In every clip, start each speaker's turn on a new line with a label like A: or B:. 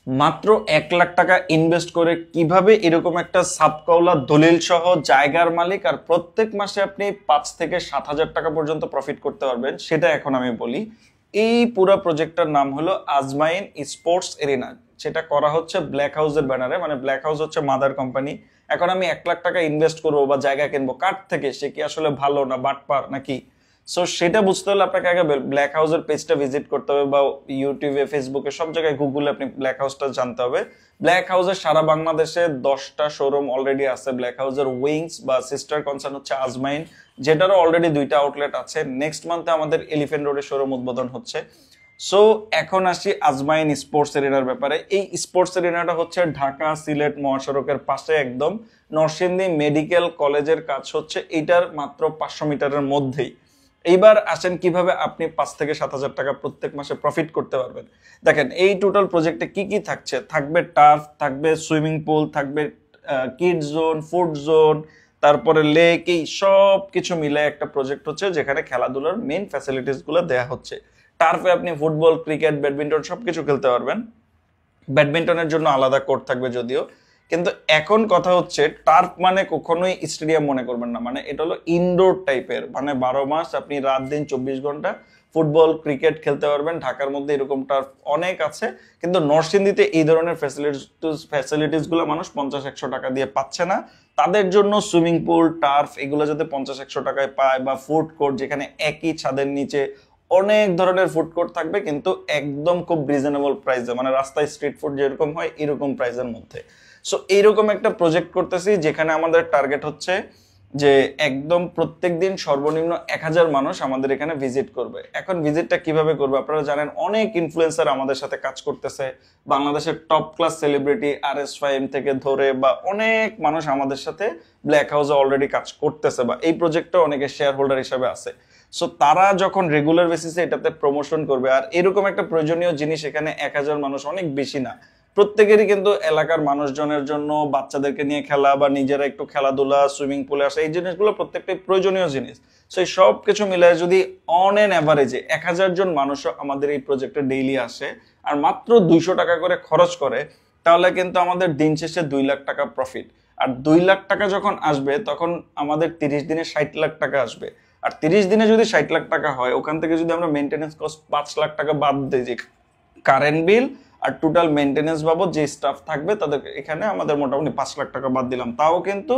A: মাত্র 1 লাখ টাকা ইনভেস্ট করে কিভাবে এরকম একটা সাবকৌলা দলিল সহ জায়গার মালিক আর প্রত্যেক মাসে আপনি 5 থেকে 7 হাজার টাকা পর্যন্ত প্রফিট করতে পারবেন, সেটা এখন আমি বলি। এই পুরো প্রজেক্টটার নাম হলো আজমাইন স্পোর্টস এরিনা, সেটা করা হচ্ছে ব্ল্যাক হাউসের ব্যানারে। মানে ব্ল্যাক হাউস হচ্ছে মাদার কোম্পানি। এখন আমি 1 লাখ টাকা ইনভেস্ট করবো বা জায়গা কিনবো, কার থেকে? সে কি আসলে ভালো না বাটপার নাকি? সো সেটা বুঝতে হলে আপনাকে আগে ব্ল্যাক হাউসের পেজটা ভিজিট করতে হবে, বা ইউটিউবে, ফেসবুকে, সব জায়গায় গুগলে আপনি ব্ল্যাক হাউসটা জানতে হবে। ব্ল্যাক হাউসের সারা বাংলাদেশে 10টা শোরুম অলরেডি আছে। ব্ল্যাক হাউসের উইংস বা সিস্টার কনসার্ন হচ্ছে আজমাইন, যেটারও অলরেডি 2টা আউটলেট আছে। নেক্সট মান্থে আমাদের এলিফ্যান্ট রোডে শোরুম উদ্বোধন হচ্ছে। সো এখন আসি আজমাইন স্পোর্টস এরিনার ব্যাপারে। এই স্পোর্টস এরিনাটা হচ্ছে ঢাকা সিলেট মহাসড়কের পাশে, একদম নরসিংদী মেডিকেল কলেজের কাজ হচ্ছে এইটার মাত্র 500 মিটারের মধ্যেই। এইবার আসেন কিভাবে আপনি 5 থেকে 7 হাজার টাকা প্রত্যেক মাসে প্রফিট করতে পারবেন। দেখেন এই টোটাল প্রজেক্টে কি কি থাকছে। থাকবে টার্ফ, থাকবে সুইমিং পুল, থাকবে কিড জোন, ফুড জোন, তারপরে লেক, এই সব কিছু মিলে একটা প্রজেক্ট হচ্ছে যেখানে খেলাধুলার মেইন ফ্যাসিলিটিস গুলো দেয়া হচ্ছে। টার্ফে আপনি ফুটবল, ক্রিকেট, ব্যাডমিন্টন সবকিছু খেলতে পারবেন। ব্যাডমিন্টনের জন্য আলাদা কোর্ট থাকবে যদিও। কিন্তু এখন কথা হচ্ছে টার্ফ মানে কখনোই স্টেডিয়াম মনে করবেন না, মানে এটা হলো ইনডোর টাইপের, মানে 12 মাস আপনি রাত দিন 24 ঘন্টা ফুটবল ক্রিকেট খেলতে পারবেন। ঢাকার মধ্যে এরকম টার্ফ অনেক আছে, কিন্তু নরসিংদীতে এই ধরনের ফ্যাসিলিটিস গুলো মানুষ 50-100 টাকা দিয়ে পাচ্ছে না। তাদের জন্য সুইমিং পুল, টার্ফ এগুলো যাতে 50-100 টাকায় পায়, বা ফুড কোর্ট যেখানে একই ছাদের নিচে অনেক ধরনের ফুড কোর্ট থাকবে, কিন্তু একদম খুব রিজনেবল প্রাইসে, মানে রাস্তায় স্ট্রিট ফুড যেরকম হয় এরকম প্রাইসের মধ্যে। সো এইরকম একটা প্রজেক্ট করতেছি যেখানে আমাদের টার্গেট হচ্ছে যে একদম প্রত্যেকদিন সর্বনিম্ন 1000 মানুষ আমাদের এখানে ভিজিট করবে। এখন ভিজিটটা কিভাবে করবে? আপনারা জানেন অনেক ইনফ্লুয়েন্সার আমাদের সাথে কাজ করতেছে, বাংলাদেশের টপ ক্লাস সেলিব্রিটি RS5 থেকে ধরে, বা অনেক মানুষ আমাদের সাথে ব্ল্যাক হাউসে অলরেডি কাজ করতেছে, বা এই প্রজেক্টে অনেকে শেয়ার হোল্ডার হিসেবে আছে। সো তারা যখন রেগুলার বেসিসে এটাতে প্রমোশন করবে, আর এরকম একটা প্রয়োজনীয় জিনিস, এখানে 1000 মানুষ অনেক বেশি না, প্রত্যেকেরই কিন্তু এলাকার মানুষজনের জন্য বাচ্চাদেরকে নিয়ে খেলা বা নিজেরা একটু খেলাধুলা, সুইমিং পুলে আসা, এই জিনিসগুলো প্রত্যেকটাই প্রয়োজনীয় জিনিস। সেই সব কিছু মিলে যদি অন এন অ্যাভারেজে 1000 জন মানুষ আমাদের এই প্রজেক্টে ডেইলি আসে আর মাত্র 200 টাকা করে খরচ করে, তাহলে কিন্তু আমাদের দিন শেষে 2 লাখ টাকা প্রফিট। আর 2 লাখ টাকা যখন আসবে তখন আমাদের 30 দিনে 60 লাখ টাকা আসবে। আর 30 দিনে যদি 60 লাখ টাকা হয়, ওখান থেকে যদি আমরা মেনটেনেন্স কস্ট 5 লাখ টাকা বাদ দিই, যে কারেন্ট বিল আর টোটাল মেনটেনেন্স বাবদ যে স্টাফ থাকবে তাদের, এখানে আমাদের মোটামুটি 5 লাখ টাকা বাদ দিলাম, তাও কিন্তু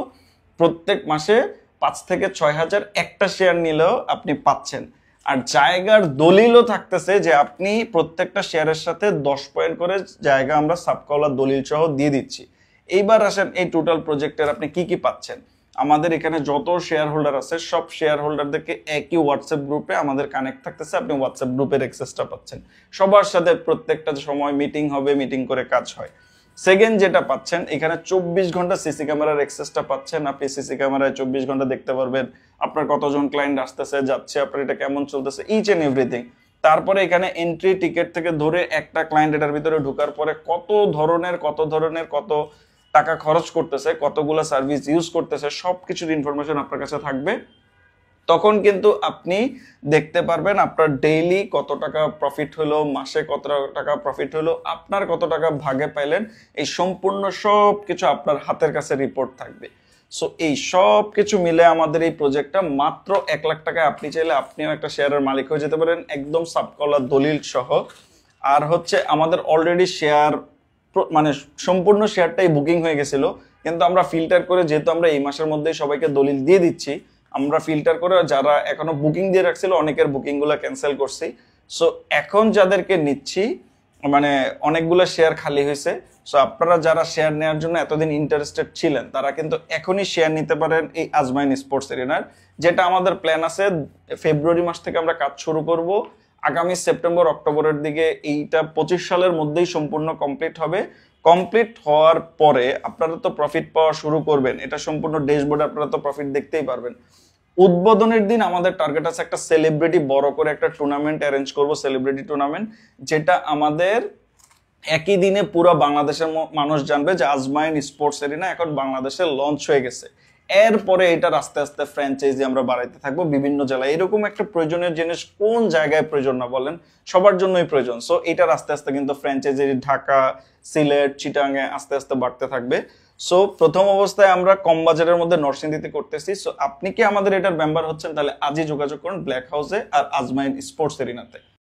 A: প্রত্যেক মাসে 5 থেকে 6 হাজার একটা শেয়ার নিলেও আপনি পাচ্ছেন। আর জায়গার দলিলও থাকতেছে যে আপনি প্রত্যেকটা শেয়ারের সাথে 10 পয়েন্ট করে জায়গা আমরা সাবকলা দলিল সহ দিয়ে দিচ্ছি। এইবার আসেন এই টোটাল প্রজেক্টের আপনি কি কি পাচ্ছেন। আমাদের এখানে যত শেয়ার হোল্ডার আছে সব শেয়ার হোল্ডারদেরকে একই হোয়াটসঅ্যাপ গ্রুপে আমাদের কানেক্ট থাকতেছে, আপনি হোয়াটসঅ্যাপ গ্রুপের অ্যাক্সেসটা পাচ্ছেন। সবার সাথে প্রত্যেকটা সময় মিটিং হবে, মিটিং করে কাজ হয়। সেকেন্ড যেটা পাচ্ছেন, এখানে 24 ঘন্টা সিসি ক্যামেরার অ্যাক্সেসটা পাচ্ছেন। আপনি সিসি ক্যামেরায় 24 ঘন্টা দেখতে পারবেন আপনার কতজন ক্লায়েন্ট আসতেছে যাচ্ছে, আপনার এটা কেমন চলতেছে, ইচ এন্ড এভরিথিং। তারপরে এখানে এন্ট্রি টিকেট থেকে ধরে একটা ক্লায়েন্ট এটার ভিতরে ঢোকার পরে কত ধরনের কত টাকা খরচ করতেছে, কতগুলো সার্ভিস ইউজ করতেছে, সবকিছুর ইনফরমেশন আপনার কাছে থাকবে। তখন কিন্তু আপনি দেখতে পারবেন আপনার ডেইলি কত টাকা প্রফিট হলো, মাসে কত টাকা প্রফিট হলো, আপনার কত টাকা ভাগে পাইলেন, এই সম্পূর্ণ সব কিছু আপনার হাতের কাছে রিপোর্ট থাকবে। সো এই সব কিছু মিলে আমাদের এই প্রজেক্টটা মাত্র 1 লাখ টাকায় আপনি চাইলে আপনিও একটা শেয়ারের মালিক হয়ে যেতে পারেন, একদম সাবকলা দলিল সহ। আর হচ্ছে আমাদের অলরেডি শেয়ার, মানে সম্পূর্ণ শেয়ারটাই বুকিং হয়ে গেছিল, কিন্তু আমরা ফিল্টার করে, যেহেতু আমরা এই মাসের মধ্যেই সবাইকে দলিল দিয়ে দিচ্ছি, আমরা ফিল্টার করে যারা এখনো বুকিং দিয়ে রাখছিল অনেকের বুকিং গুলো ক্যান্সেল করছি। সো এখন যাদেরকে নিচ্ছি, মানে অনেকগুলো শেয়ার খালি হয়েছে। সো আপনারা যারা শেয়ার নেওয়ার জন্য এতদিন ইন্টারেস্টেড ছিলেন তারা কিন্তু এখনই শেয়ার নিতে পারেন এই আজমাইন স্পোর্টস এরিনার। যেটা আমাদের প্ল্যান আছে, ফেব্রুয়ারি মাস থেকে আমরা কাজ শুরু করব, আগামী সেপ্টেম্বর অক্টোবরের দিকে এইটা 25 সালের মধ্যেই সম্পূর্ণ কমপ্লিট হবে। কমপ্লিট হওয়ার পরে আপনারা তো প্রফিট পাওয়া শুরু করবেন, এটা সম্পূর্ণ ড্যাশবোর্ডে আপনারা তো প্রফিট দেখতেই পারবেন। উদ্বোধনের দিন আমাদের টার্গেট আছে একটা সেলিব্রিটি, বড় করে একটা টুর্নামেন্ট অ্যারেঞ্জ করব, সেলিব্রিটি টুর্নামেন্ট, যেটা আমাদের একই দিনে পুরো বাংলাদেশের মানুষ জানবে যে আজমাইন স্পোর্টস এরিনা এখন বাংলাদেশে লঞ্চ হয়ে গেছে। এরপরে এটার আস্তে আস্তে ফ্র্যাঞ্চাইজি আমরা বাড়াইতে থাকবো বিভিন্ন জেলায়। এরকম একটা প্রয়োজনীয় জিনিস কোন জায়গায় প্রয়োজন না বলেন, সবার জন্যই প্রয়োজন। সো এটার আস্তে আস্তে কিন্তু ফ্র্যাঞ্চাইজি ঢাকা, সিলেট, চিটাগাঙে আস্তে আস্তে বাড়তে থাকবে। সো প্রথম অবস্থায় আমরা কম বাজারের মধ্যে নরসিংদীতে করতেছি। সো আপনি কি আমাদের এটার মেম্বার হচ্ছেন, তাহলে আজই যোগাযোগ করুন ব্ল্যাক হাউসে আর আজমাইন স্পোর্টস এরিনাতে।